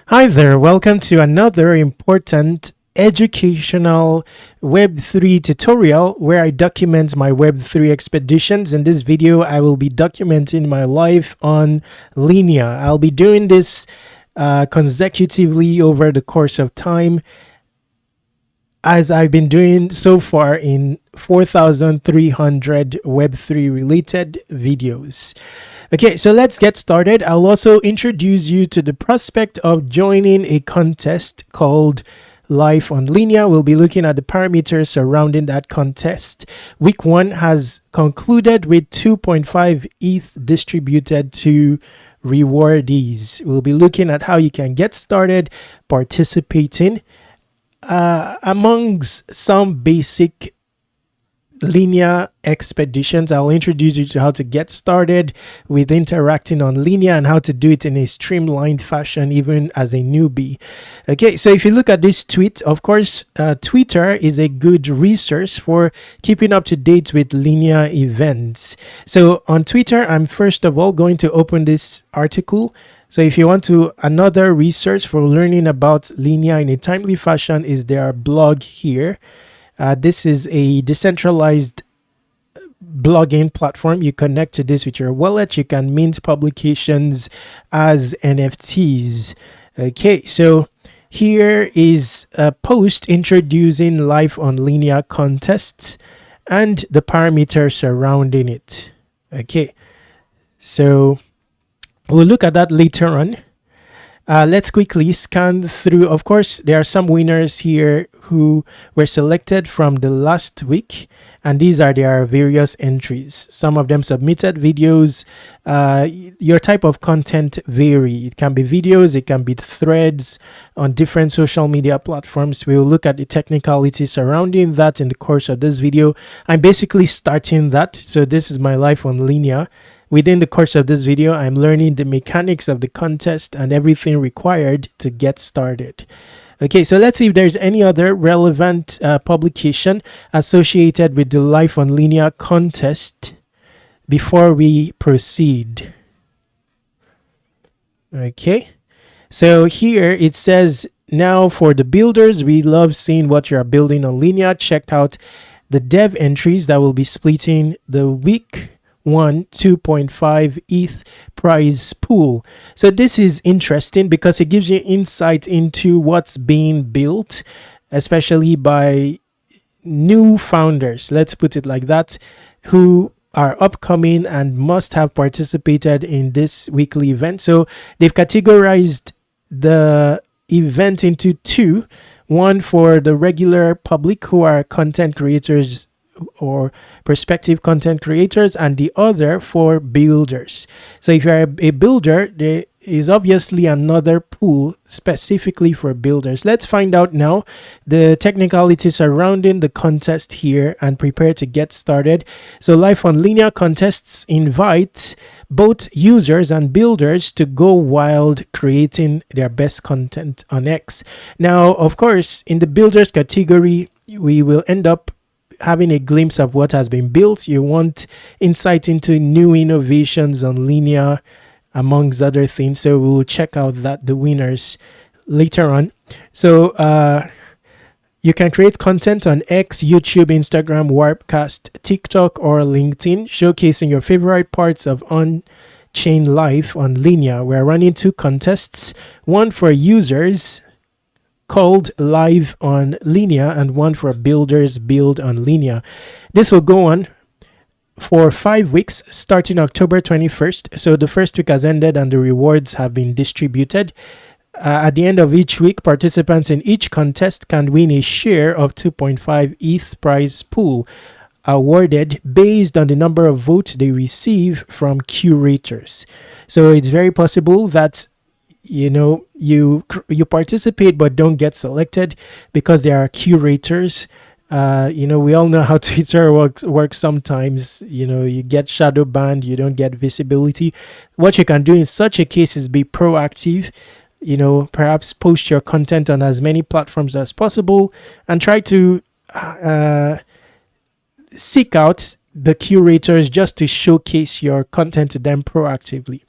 Hi there, welcome to another important educational Web3 tutorial where I document my Web3 expeditions. In this video, I will be documenting my life on Linea. I'll be doing this consecutively over the course of time, as I've been doing so far in 4,300 Web3 related videos. Okay, so let's get started. I'll also introduce you to the prospect of joining a contest called Life on Linea. We'll be looking at the parameters surrounding that contest. Week 1 has concluded with 2.5 ETH distributed to rewardees. We'll be looking at how you can get started participating. Amongst some basic Linea expeditions, I'll introduce you to how to get started with interacting on Linea and how to do it in a streamlined fashion, even as a newbie. Okay, so if you look at this tweet, of course, Twitter is a good resource for keeping up to date with Linea events. So on Twitter, I'm first of all going to open this article. So if you want to, another resource for learning about Linea in a timely fashion is their blog here. This is a decentralized blogging platform. You connect to this with your wallet. You can mint publications as NFTs. Okay, so here is a post introducing Life on Linea contests and the parameters surrounding it. Okay, so we'll look at that later on. Let's quickly scan through. Of course, there are some winners here who were selected from the last week, and these are their various entries. Some of them submitted videos. Your type of content vary. It can be videos, it can be threads on different social media platforms. We'll look at the technicalities surrounding that in the course of this video. I'm basically starting that. So this is my life on Linea. Within the course of this video, I'm learning the mechanics of the contest and everything required to get started. Okay, so let's see if there's any other relevant publication associated with the Life on Linea contest before we proceed. Okay, so here it says, now for the builders, we love seeing what you're building on Linea. Check out the dev entries that will be splitting the week 2.5 ETH prize pool. So this is interesting because it gives you insight into what's being built, especially by new founders, let's put it like that, who are upcoming and must have participated in this weekly event. So they've categorized the event into two: one for the regular public who are content creators or prospective content creators, and the other for builders. So if you're a builder, there is obviously another pool specifically for builders. Let's find out now the technicalities surrounding the contest here and prepare to get started. So Life on Linea contests invite both users and builders to go wild creating their best content on X. Now, of course, in the builders category, we will end up having a glimpse of what has been built. You want insight into new innovations on Linea, amongst other things. So we'll check out the winners later on. So you can create content on X, YouTube, Instagram, Warpcast, TikTok, or LinkedIn, showcasing your favorite parts of on-chain life on Linea. We're running 2 contests, one for users called Live on Linea and one for builders build on Linea. This will go on for 5 weeks starting October 21st. So the first week has ended and the rewards have been distributed. At the end of each week, participants in each contest can win a share of 2.5 ETH prize pool awarded based on the number of votes they receive from curators. So it's very possible that you participate but don't get selected because there are curators. We all know how Twitter works sometimes. You get shadow banned, you don't get visibility. What you can do in such a case is be proactive. Perhaps post your content on as many platforms as possible and try to seek out the curators just to showcase your content to them proactively.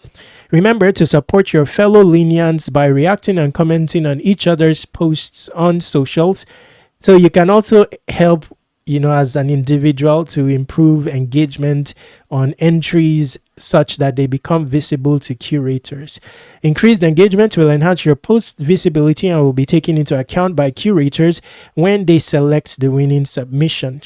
Remember to support your fellow Lineans by reacting and commenting on each other's posts on socials. So you can also help, as an individual to improve engagement on entries such that they become visible to curators. Increased engagement will enhance your post visibility and will be taken into account by curators when they select the winning submission.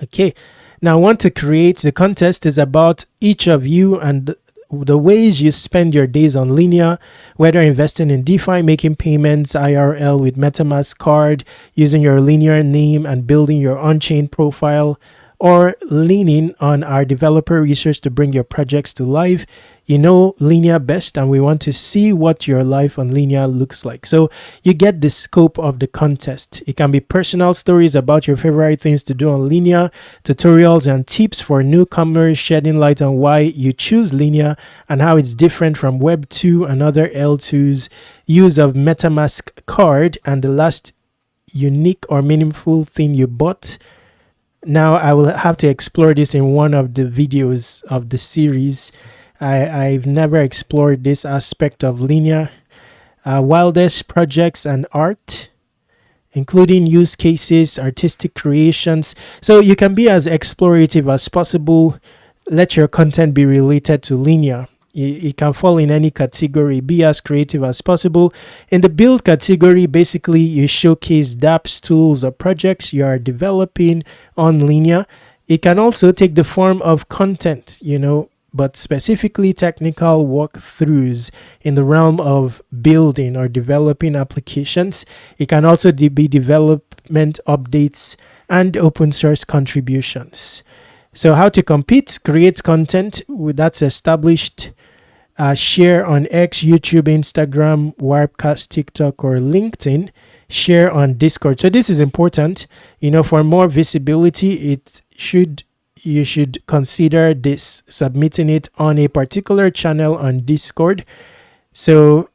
Okay, now I want to create the contest is about each of you and the ways you spend your days on Linea, whether investing in DeFi, making payments IRL with MetaMask card, using your Linea name and building your on-chain profile, or leaning on our developer research to bring your projects to life. You know Linea best, and we want to see what your life on Linea looks like. So you get the scope of the contest. It can be personal stories about your favorite things to do on Linea, tutorials and tips for newcomers, shedding light on why you choose Linea and how it's different from Web 2 and other L2s, use of MetaMask card, and the last unique or meaningful thing you bought. Now I will have to explore this in one of the videos of the series. I've never explored this aspect of Linea. Wildest projects and art, including use cases, artistic creations. So you can be as explorative as possible. Let your content be related to Linea. It can fall in any category. Be as creative as possible. In the build category, basically you showcase dApps, tools, or projects you are developing on Linea. It can also take the form of content, but specifically technical walkthroughs in the realm of building or developing applications. It can also be development updates and open source contributions. So how to compete? Create content that's established. Share on X, YouTube, Instagram, Warpcast, TikTok, or LinkedIn. Share on Discord. So this is important. For more visibility, you should consider this, submitting it on a particular channel on Discord. So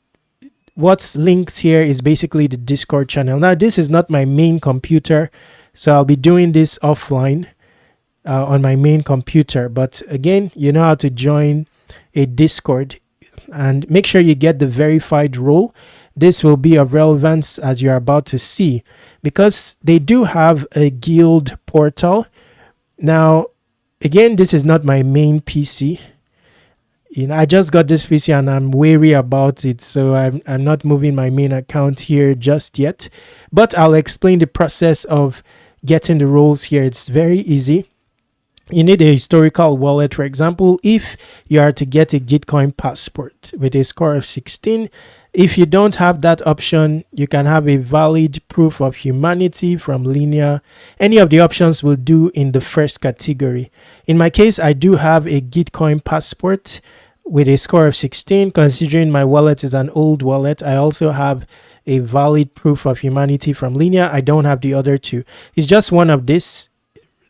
what's linked here is basically the Discord channel. Now, this is not my main computer, so I'll be doing this offline on my main computer. But again, you know how to join a Discord, and make sure you get the verified role. This will be of relevance as you're about to see, because they do have a guild portal. Now, again, this is not my main PC. I just got this PC and I'm wary about it, so I'm not moving my main account here just yet. But I'll explain the process of getting the roles here. It's very easy. You need a historical wallet. For example, if you are to get a Gitcoin passport with a score of 16, if you don't have that option, you can have a valid proof of humanity from Linea. Any of the options will do in the first category. In my case, I do have a Gitcoin passport with a score of 16. Considering my wallet is an old wallet, I also have a valid proof of humanity from Linea. I don't have the other two. It's just one of this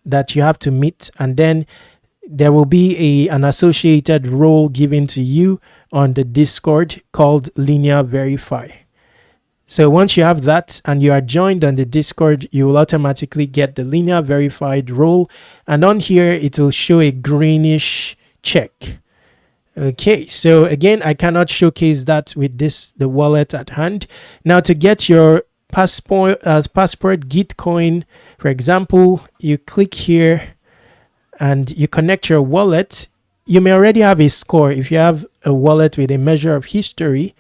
that you have to meet, and then there will be an associated role given to you on the Discord called Linea Verify. So once you have that and you are joined on the Discord, you will automatically get the Linea Verified role, and on here it will show a greenish check. Okay, so again, I cannot showcase that with the wallet at hand. Now, to get your passport Gitcoin, for example, you click here and you connect your wallet. You may already have a score if you have a wallet with a measure of history.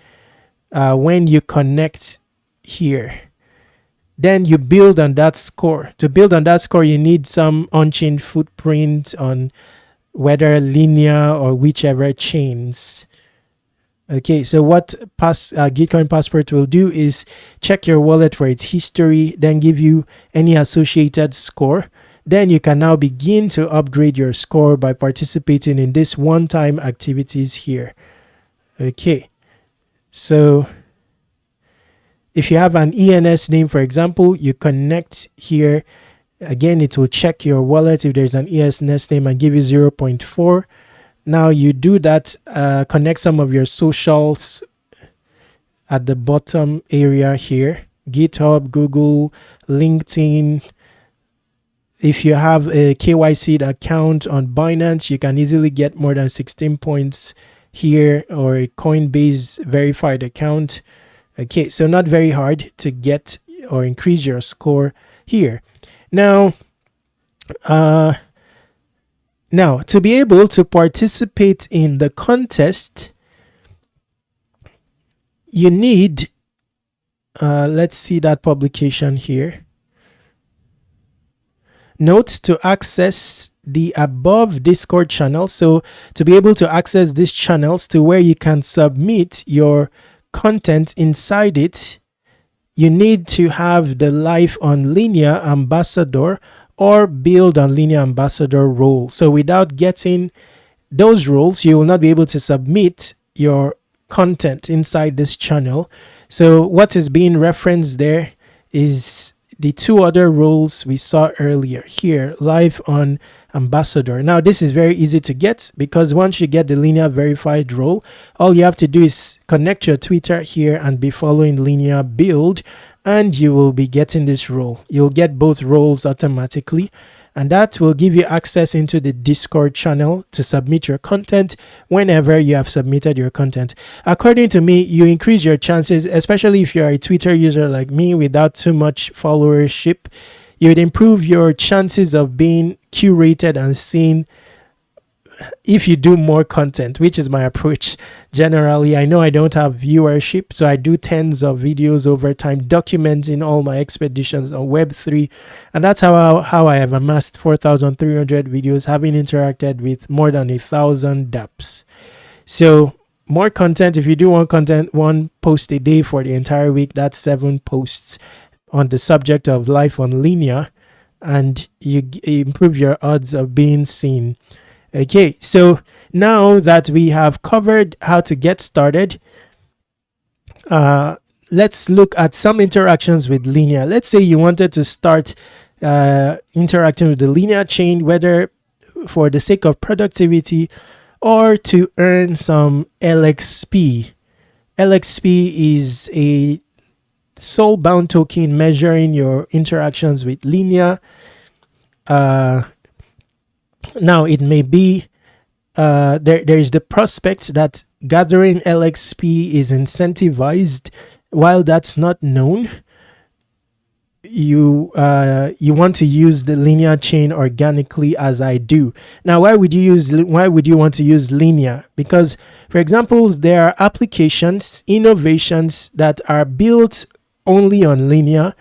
When you connect here, then you build on that score. To build on that score, you need some on-chain footprint on whether Linea or whichever chains. Okay, so what Gitcoin Passport will do is check your wallet for its history, then give you any associated score. Then you can now begin to upgrade your score by participating in this one-time activities here. Okay, so if you have an ENS name, for example, you connect here. Again, it will check your wallet if there's an ENS name and give you 0.4. Now you do that, connect some of your socials at the bottom area here. GitHub, Google, LinkedIn, if you have a KYC account on Binance, you can easily get more than 16 points here, or a Coinbase verified account. Okay, so not very hard to get or increase your score here. Now, to be able to participate in the contest, you need, let's see that publication here. Note to access the above Discord channel. So to be able to access these channels to where you can submit your content inside it, you need to have the Live on Linea Ambassador or Build on Linea Ambassador role. So without getting those roles, you will not be able to submit your content inside this channel. So what is being referenced there is the two other roles we saw earlier here, Live on Ambassador. Now this is very easy to get, because once you get the Linea verified role, all you have to do is connect your Twitter here and be following Linea Build, and you will be getting this role. You'll get both roles automatically, and that will give you access into the Discord channel to submit your content whenever you have submitted your content. According to me, you increase your chances, especially if you're a Twitter user like me without too much followership. You would improve your chances of being curated and seen if you do more content, which is my approach generally. I know I don't have viewership, so I do tens of videos over time documenting all my expeditions on Web3, and that's how I have amassed 4,300 videos, having interacted with more than 1,000 dApps. So more content. If you do one post a day for the entire week, that's 7 posts on the subject of Live on Linea, and you improve your odds of being seen. Okay, so now that we have covered how to get started, let's look at some interactions with Linea. Let's say you wanted to start interacting with the Linea chain, whether for the sake of productivity or to earn some LXP. LXP is a soul-bound token measuring your interactions with Linea. Now it may be there is the prospect that gathering LXP is incentivized. While that's not known, you want to use the Linea chain organically, as I do. Now, why would you want to use Linea? Because, for example, there are applications, innovations that are built only on Linea,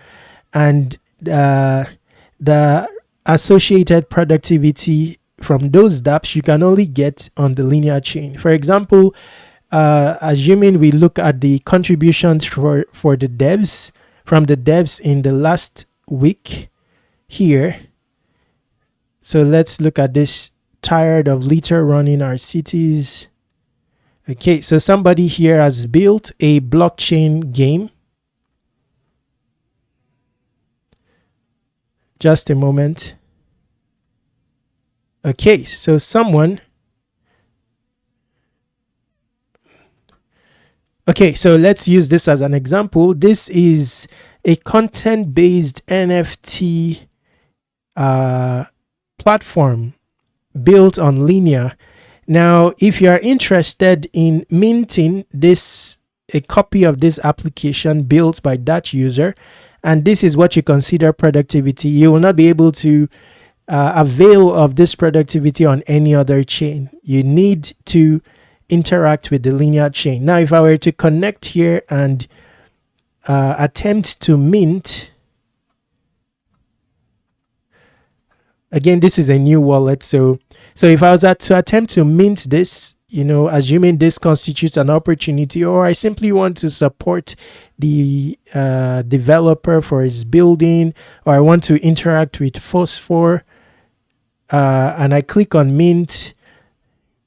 and the associated productivity from those dApps you can only get on the Linea chain. For example, assuming we look at the contributions for the devs, from the devs in the last week here. So let's look at this. Tired of litter running our cities. Okay, so somebody here has built a blockchain game. Just a moment. Okay, so someone. Okay, so let's use this as an example. This is a content-based NFT platform built on Linea. Now, if you are interested in minting a copy of this application built by that user, and this is what you consider productivity, you will not be able to avail of this productivity on any other chain. You need to interact with the Linea chain. Now, if I were to connect here and attempt to mint, again, this is a new wallet. So if I was to attempt to mint this, assuming this constitutes an opportunity, or I simply want to support the developer for his building, or I want to interact with Phosphor, and I click on mint,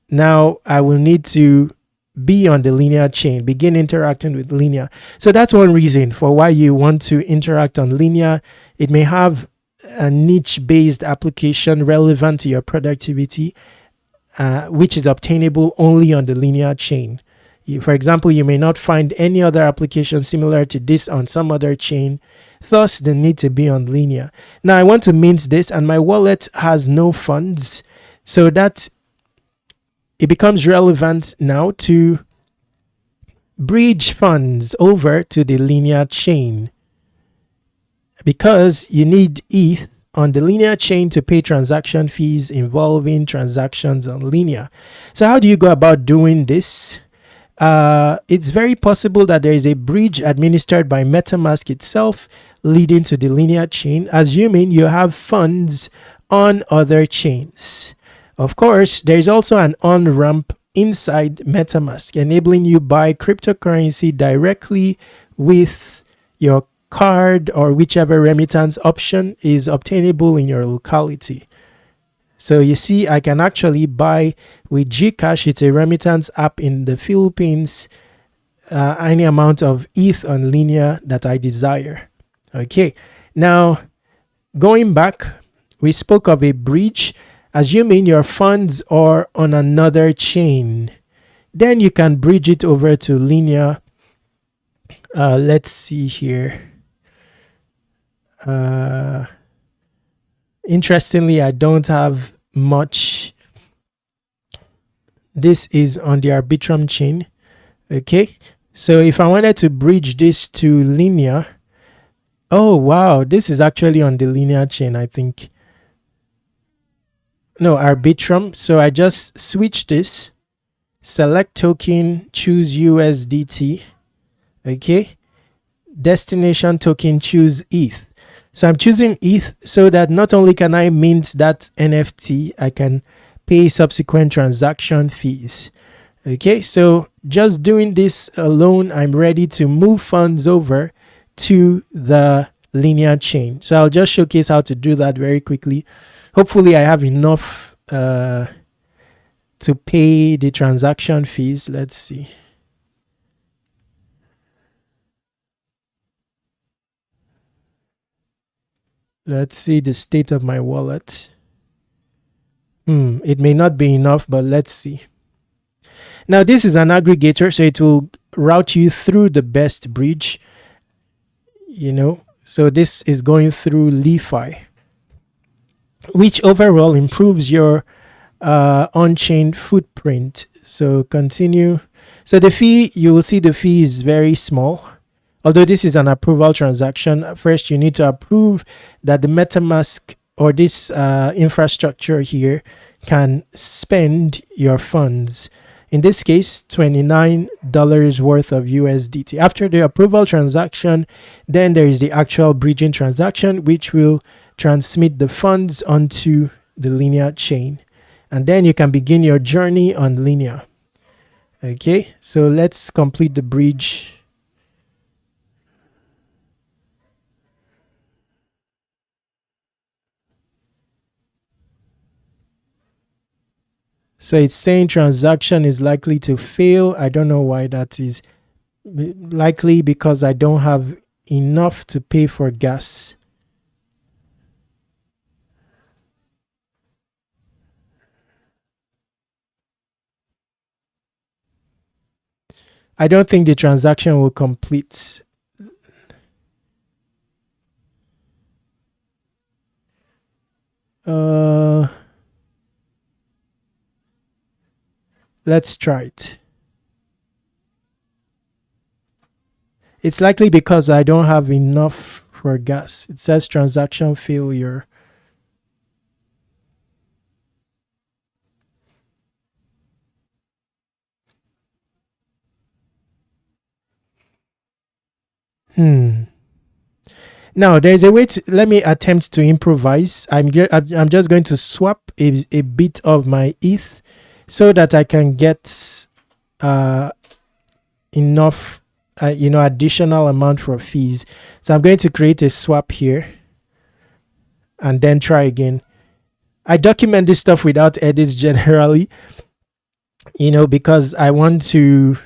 now I will need to be on the Linea chain, begin interacting with Linea. So that's one reason for why you want to interact on Linea. It may have a niche-based application relevant to your productivity, which is obtainable only on the Linea chain. For example, you may not find any other application similar to this on some other chain. Thus, the need to be on Linea. Now, I want to mint this, and my wallet has no funds, so that it becomes relevant now to bridge funds over to the Linea chain, because you need ETH on the Linea chain to pay transaction fees involving transactions on Linea. So how do you go about doing this? It's very possible that there is a bridge administered by MetaMask itself leading to the Linea chain, assuming you have funds on other chains. Of course, there is also an on-ramp inside MetaMask, enabling you buy cryptocurrency directly with your card or whichever remittance option is obtainable in your locality. So you see, I can actually buy with Gcash. It's a remittance app in the Philippines, any amount of ETH on Linea that I desire. Okay, now going back, we spoke of a bridge. Assuming your funds are on another chain, then you can bridge it over to Linea. Let's see here. Interestingly, I don't have much. This is on the Arbitrum chain. Okay, so if I wanted to bridge this to Linea, oh wow, this is actually on the Linea chain, I think. No, Arbitrum. So I just switch this, select token, choose USDT. Okay, destination token, choose ETH. So I'm choosing ETH so that not only can I mint that NFT, I can pay subsequent transaction fees. Okay, so just doing this alone, I'm ready to move funds over to the Linea chain. So I'll just showcase how to do that very quickly. Hopefully I have enough to pay the transaction fees. Let's see. Let's see the state of my wallet. It may not be enough, but let's see. Now this is an aggregator, so it will route you through the best bridge, so this is going through LeFi, which overall improves your on-chain footprint. So continue. So the fee, you will see the fee is very small. Although this is an approval transaction, first you need to approve that the MetaMask or this infrastructure here can spend your funds. In this case, $29 worth of USDT. After the approval transaction, then there is the actual bridging transaction, which will transmit the funds onto the Linea chain, and then you can begin your journey on Linea. Okay, so let's complete the bridge. So it's saying transaction is likely to fail. I don't know why that is. Likely because I don't have enough to pay for gas. I don't think the transaction will complete. Let's try it. It's likely because I don't have enough for gas. It says transaction failure. Now there's a way to, let me attempt to improvise. I'm just going to swap a bit of my ETH so that I can get enough additional amount for fees. So I'm going to create a swap here and then try again. I document this stuff without edits generally, because I want to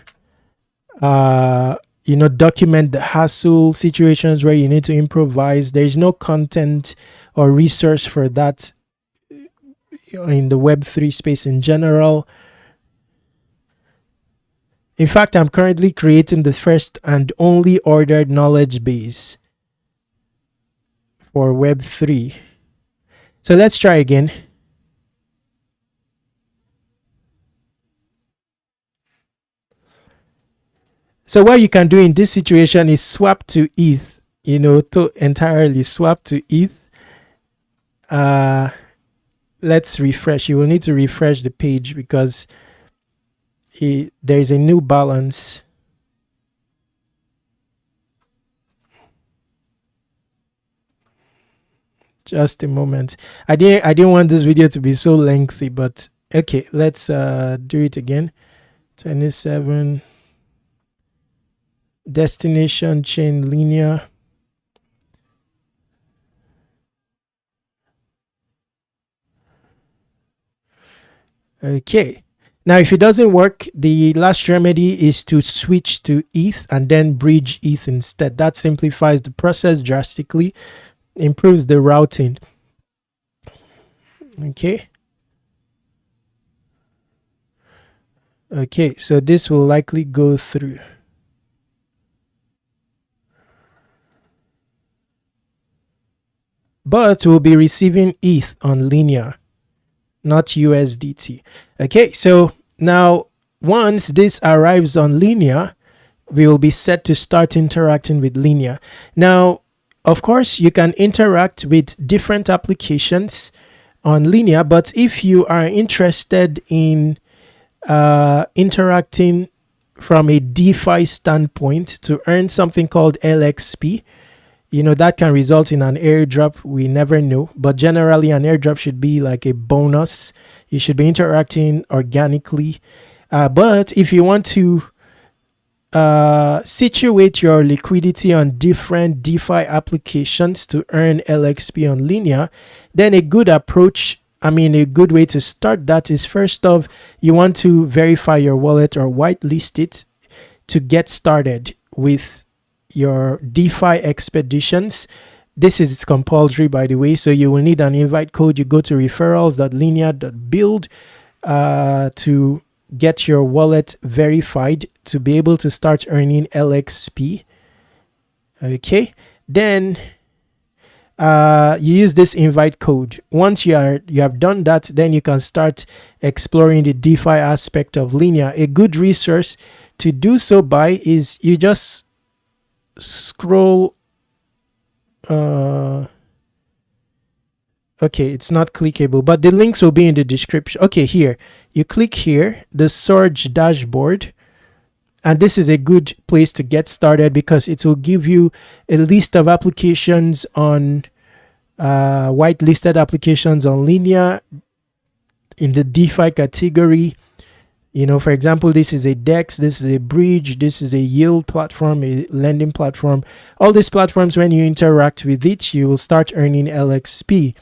document the hassle situations where you need to improvise. There's no content or resource for that in the Web3 space in general. In fact, I'm currently creating the first and only ordered knowledge base. for Web3. So let's try again. So what you can do in this situation is swap to ETH, to entirely swap to ETH. Let's refresh. You will need to refresh the page because there is a new balance. Just a moment. I didn't want this video to be so lengthy, but okay, let's do it again. 27 destination chain Linea. Okay, now if it doesn't work, the last remedy is to switch to ETH and then bridge ETH instead. That simplifies the process drastically, improves the routing. Okay, so this will likely go through. But we'll be receiving ETH on Linea, not USDT. Okay, so now once this arrives on Linea, we will be set to start interacting with Linea. Now, of course, you can interact with different applications on Linea, but if you are interested in interacting from a DeFi standpoint to earn something called LXP, that can result in an airdrop. We never know, but generally an airdrop should be like a bonus. You should be interacting organically. But if you want to situate your liquidity on different DeFi applications to earn LXP on Linea, then a good approach, a good way to start that is, first off, you want to verify your wallet or whitelist it to get started with your DeFi expeditions. This is compulsory, by the way, so you will need an invite code. You go to referrals.linea.build to get your wallet verified to be able to start earning LXP. Okay, then you use this invite code. Once you have done that, then you can start exploring the DeFi aspect of Linea. A good resource to do so by is you just scroll. Okay, it's not clickable, but the links will be in the description. Okay, here you click here, the Surge dashboard, and this is a good place to get started because it will give you a list of applications on whitelisted applications on Linea in the DeFi category. For example, this is a DEX, this is a bridge, this is a yield platform, a lending platform. All these platforms, when you interact with it, you will start earning LXP.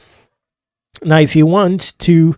Now, if you want to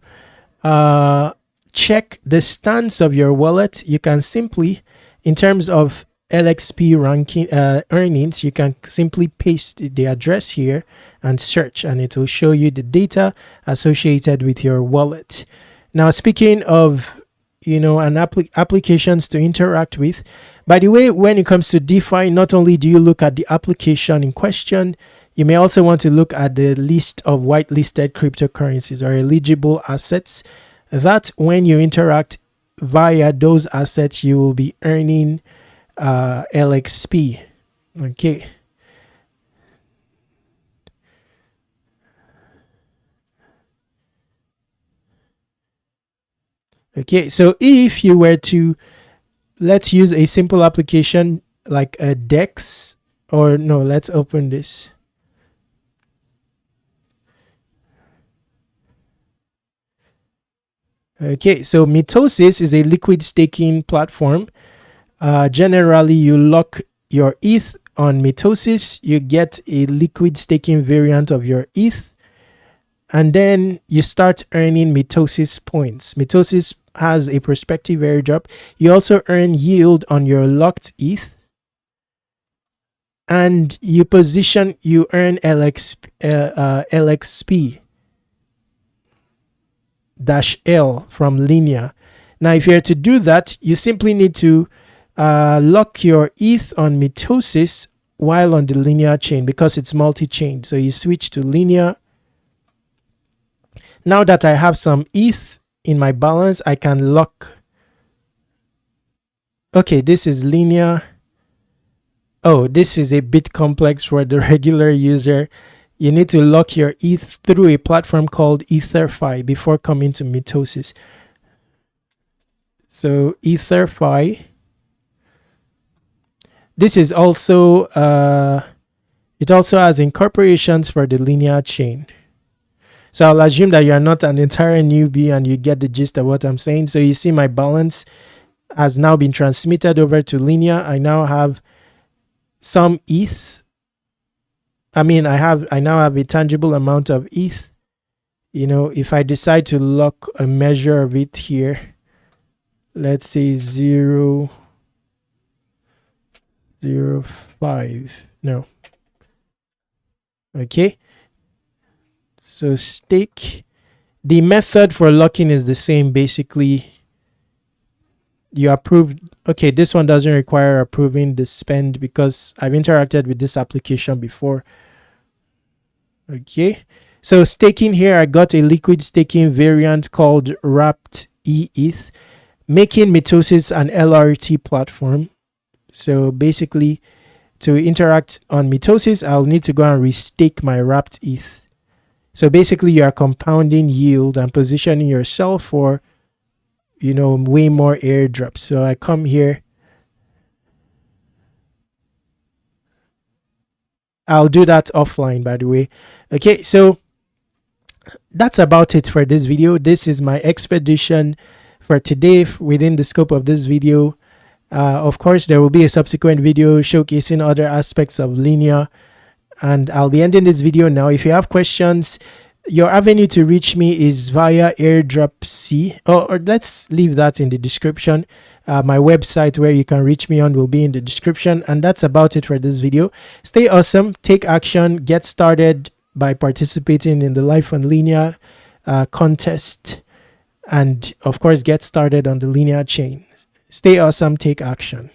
check the stance of your wallet, you can simply, in terms of LXP ranking earnings, you can simply paste the address here and search, and it will show you the data associated with your wallet. Now, speaking of applications to interact with, by the way, when it comes to DeFi, not only do you look at the application in question, you may also want to look at the list of whitelisted cryptocurrencies or eligible assets, that when you interact via those assets, you will be earning LXP. Okay, so if you were to, let's use a simple application like a DEX, or no, let's open this. Okay, so Mitosis is a liquid staking platform. Generally, you lock your ETH on Mitosis, you get a liquid staking variant of your ETH, and then you start earning Mitosis points. Mitosis has a prospective airdrop. You also earn yield on your locked ETH, and you earn LXP -L from Linea. Now, if you're to do that, you simply need to lock your ETH on Mitosis while on the linear chain because it's multi-chain. So you switch to linear. Now that I have some ETH in my balance, I can lock. Okay, this is linear. Oh, this is a bit complex for the regular user. You need to lock your ETH through a platform called EtherFi before coming to mitosis. So EtherFi. This is also, it also has incorporations for the linear chain. So I'll assume that you're not an entire newbie and you get the gist of what I'm saying. So you see my balance has now been transmitted over to linear. I now have some ETH. I mean, I now have a tangible amount of ETH. You know, if I decide to lock a measure of it here, let's say 0.05. No. Okay. So stake. The method for locking is the same. Basically, you approve. Okay, this one doesn't require approving the spend because I've interacted with this application before. Okay. So staking here, I got a liquid staking variant called Wrapped ETH, making mitosis an LRT platform. So basically, to interact on mitosis, I'll need to go and restake my Wrapped ETH. So basically, you are compounding yield and positioning yourself for, you know, way more airdrops. So I come here. I'll do that offline, by the way. Okay, so that's about it for this video. This is my expedition for today within the scope of this video. Of course, there will be a subsequent video showcasing other aspects of Linea, and I'll be ending this video now. If you have questions, your avenue to reach me is via airdrop C, or let's leave that in the description. My website where you can reach me on will be in the description, and that's about it for this video. Stay awesome, take action, get started by participating in the Life on Linea contest, and of course get started on the Linea chain. Stay awesome, take action.